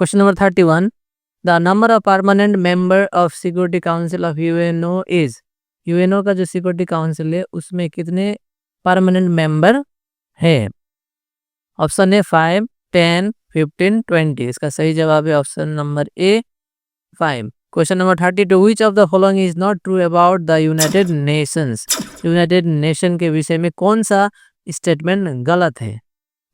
Question number 31, the number of permanent member of security council of UNO is. UNO का जो security council है उसमें कितने permanent member है? ऑप्शन है 5, 10, 15, 20। इसका सही जवाब है option number A 5। Question number 32, which of the following is not true about the United Nations. United nation के विषय में कौन सा स्टेटमेंट गलत है?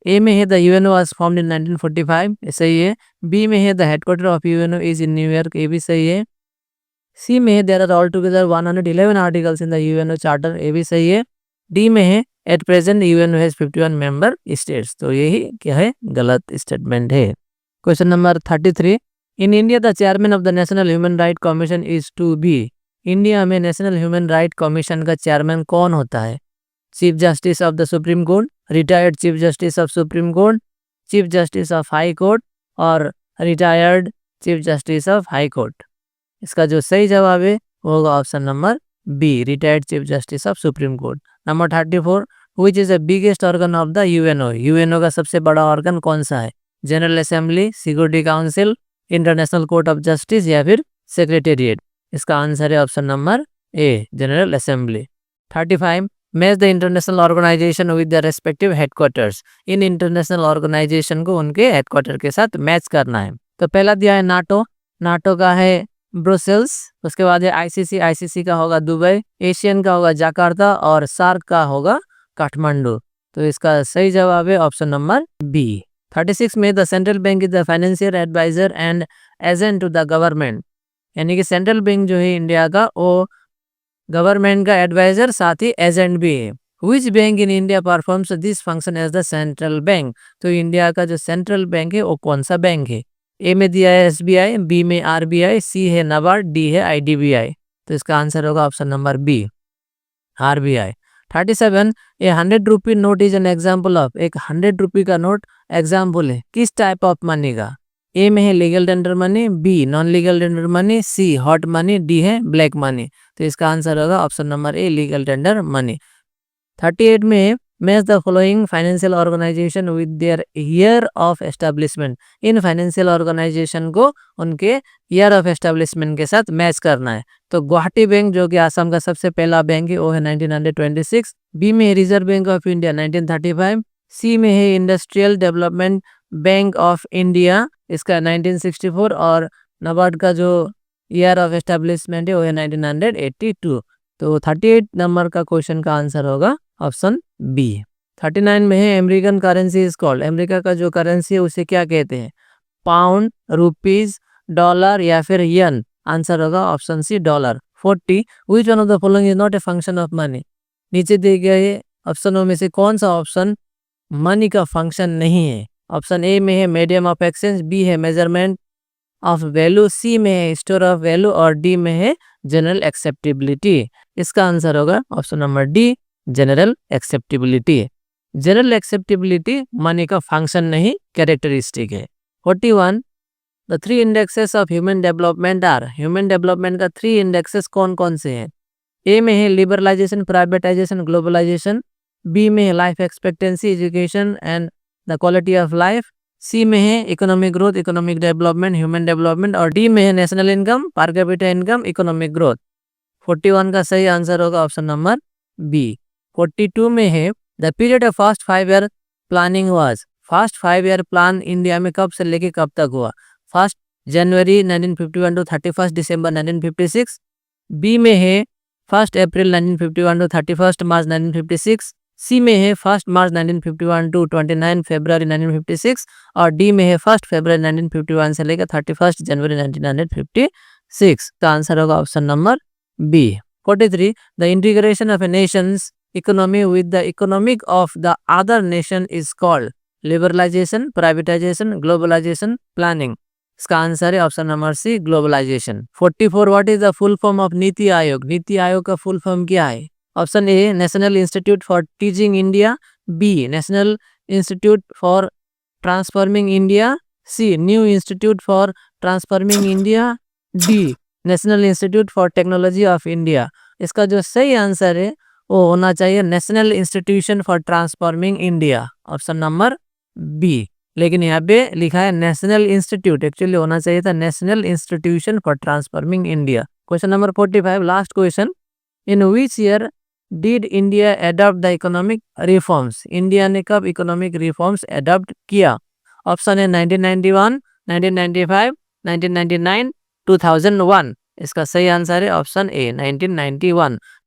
ए में है the UNO was formed in 1945, ये सही है। बी में है the headquarter of UNO is in New York, ये भी सही है। सी में है there are altogether 111 articles in the UNO charter, ये भी सही है। डी में है at present UNO has 51 member states, तो यही क्या है? गलत स्टेटमेंट है। Question number 33, in India the chairman of the national Human Right Commission is to be. India में नेशनल ह्यूमन राइट कमीशन का चेयरमैन कौन होता है? Chief Justice of the Supreme Court, retired Chief Justice of Supreme Court, Chief Justice of High Court और retired Chief Justice of High Court. इसका जो सही जवाब है वो होगा option number B, retired Chief Justice of Supreme Court. Number 34, which is the biggest organ of the UNO. UNO का सबसे बड़ा ऑर्गन कौन सा है? General assembly, security council, international court of justice या फिर सेक्रेटेरिएट। इसका आंसर है option number A, general assembly. 35, match the international organisation with the respective headquarters. इन इंटरनेशनल ऑर्गेनाइजेशन को उनके हेडक्वार्टर के साथ मैच करना है। तो पहला दिया है नाटो, नाटो का है ब्रुसेल्स। उसके बाद है आईसीसी, आईसीसी का होगा दुबई, एशियन का होगा जाकार्ता और सार्क का होगा काठमांडू। तो इसका सही जवाब है ऑप्शन नंबर बी। 36 में the central bank is the financial adviser and agent to the government. यानी कि सेंट्रल बैंक जो है इंडिया का वो गवर्नमेंट का एडवाइजर साथ ही एजेंट भी है। Which bank in India performs this function as the central bank. तो इंडिया का जो सेंट्रल बैंक है वो कौन सा बैंक है? ए में दिया है एसबीआई, बी में आरबीआई, सी है नाबार्ड, डी है आईडीबीआई। तो इसका आंसर होगा option number B, RBI. 37, A 100 rupee note is an example of. एक 100 रुपी का नोट एग्जाम्पल है किस टाइप ऑफ मनी का? ए में है legal tender money, B non legal tender money, C hot money, D है ब्लैक मनी। तो इसका आंसर होगा option number A, legal tender money. 38 में match the following financial organization with their year of establishment. इन financial organization को उनके year of establishment के साथ मैच करना है। तो गुवाहाटी बैंक जो कि आसाम का सबसे पहला बैंक है वो है 1926, बी में है रिजर्व बैंक ऑफ इंडिया 1935, सी में है industrial development bank of India, इसका 1964 और नाबार्ड का जो ईयर ऑफ एस्टेब्लिशमेंट है वो है 1982। तो 38 नंबर का क्वेश्चन का आंसर होगा ऑप्शन बी। 39 में है American currency is called. America का जो करेंसी है उसे क्या कहते हैं? पाउंड, रुपीज, डॉलर या फिर यन। आंसर होगा option C, dollar. 40, which one of the following is not a function of money. नीचे दिए गए ऑप्शनों में से कौन सा ऑप्शन मनी का फंक्शन नहीं है? ऑप्शन ए में है मीडियम ऑफ एक्सचेंज, बी है मेजरमेंट ऑफ वैल्यू, सी में है स्टोर ऑफ वैल्यू और डी में है जनरल एक्सेप्टेबिलिटी। इसका आंसर होगा option number D, general acceptability. General acceptability money का फंक्शन नहीं, कैरेक्टरिस्टिक है। 41, the 3 indexes of human development are. Human development का 3 इंडेक्सेस कौन कौन से हैं? ए में है लिबरलाइजेशन, प्राइवेटाइजेशन, ग्लोबलाइजेशन, बी में है life expectancy, education and the quality of life, C में है economic growth, economic development, human development और डी में है national income, per capita income, economic growth. 41 का सही आंसर होगा ऑप्शन नंबर बी। 42 में है the period of first 5 year planning was. First 5 year plan India में कब से लेके कब तक हुआ? 1 जनवरी 1951 टू 31 दिसंबर 1956, बी में है 1 अप्रैल 1951 टू 31 मार्च 1956, सी में है 1 मार्च 1951 टू 29 फरवरी 1956 और डी में है 1 फरवरी 1951 से लेकर 31 जनवरी 1956। का आंसर होगा option number B. 43, the integration of a nation's economy with the economic of the other nation is called liberalisation, privatisation, globalisation, planning. इसका आंसर है option number C, globalisation. 44, what is the full form of NITI Aayog. NITI Aayog का full form क्या है? Option A national institute for teaching India, B national institute for transforming India, C new institute for transforming India, D national institute for technology of India. इसका जो सही answer है वो होना चाहिए national institution for transforming India, option number B. लेकिन यहाँ पे लिखा है नेशनल इंस्टीट्यूट, एक्चुअली होना चाहिए था national institution for transforming India. Question number 45, last question, in which year did India adopt the economic reforms? India ने कब इकोनॉमिक रिफॉर्म्स एडॉप्ट किया? ऑप्शन है 1991, 1995, 1999, 2001। इसका सही आंसर है ऑप्शन ए 1991।